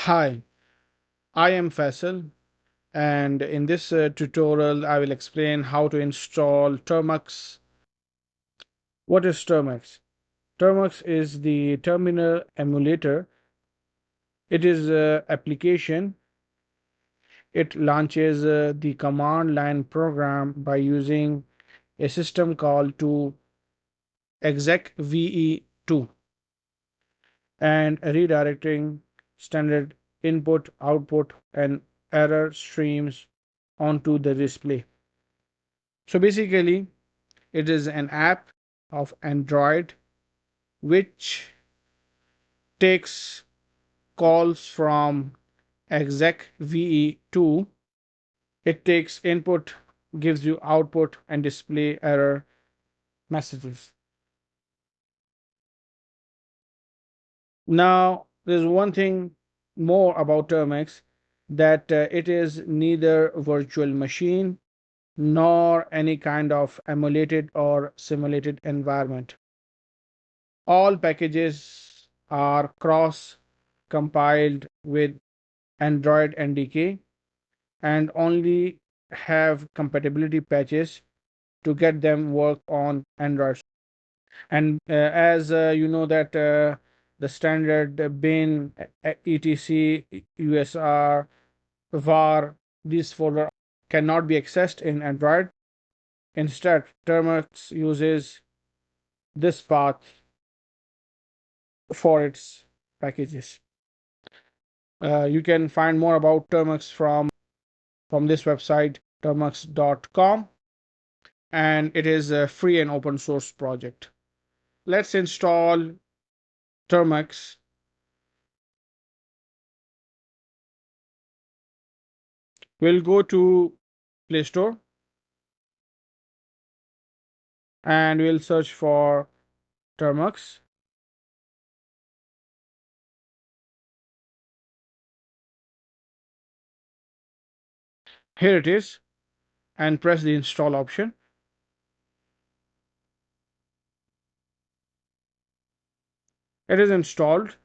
Hi, I am Faisal, and in this tutorial, I will explain how to install Termux. What is Termux? Termux is the terminal emulator. It is an application. It launches the command line program by using a system called to execve2 and redirecting standard input, output, and error streams onto the display. So basically, it is an app of Android which takes calls from execve2. It takes input, gives you output, and display error messages. Now, there's one thing more about Termux, that it is neither virtual machine nor any kind of emulated or simulated environment. All packages are cross compiled with Android NDK and only have compatibility patches to get them work on Android. And as you know that the standard bin, etc, usr, var, these folder cannot be accessed in Android. Instead, Termux uses this path for its packages. You can find more about Termux from this website, termux.com, and it is a free and open source project. Let's install Termux. We'll go to Play Store and we'll search for Termux. Here it is, and press the install option. It is installed,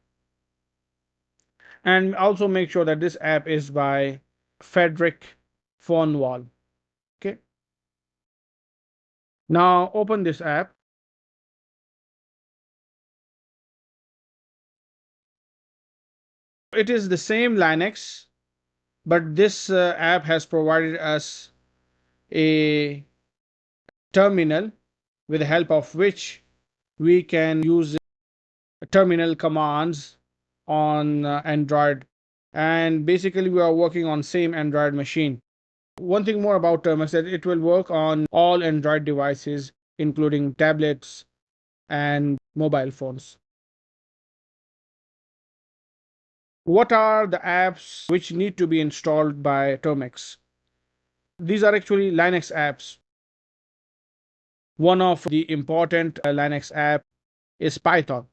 and also make sure that this app is by Frederick Fonwall. Okay, now open this app. It is the same Linux, but this app has provided us a terminal with the help of which we can use terminal commands on Android, and basically we are working on same Android machine. One thing more about Termux, that it will work on all Android devices including tablets and mobile phones. What are the apps which need to be installed by Termux? These are actually Linux apps. One of the important Linux app is Python.